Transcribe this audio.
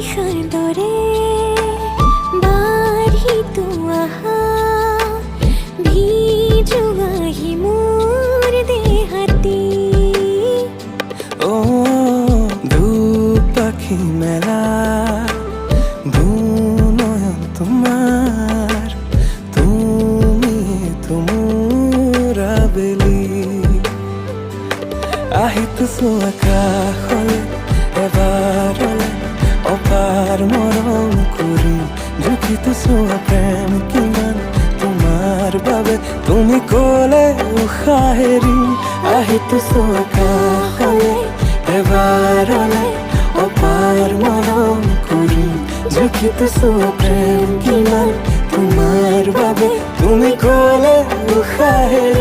নিশাৰ দৰে বাঢ়িতো আহা ভিজুৱাহি মোৰ দেহাতি দুপাখি মেলা দুনয়ন তোমাৰ তুমি মোৰ আবেলি আহিছো আকাশলৈ এবাৰলৈ অপাৰ মৰম কৰি জুখিতো চোৱা প্ৰেম কিমান তোমাৰ বাবে তুমি ক'লে উশাহ এৰি আহিছো আকাশলৈ এবাৰলৈ অপাৰ মৰম কৰি জুখিতো চোৱা প্ৰেম কিমান তোমাৰ বাবে তুমি ক'লে উশাহ এৰি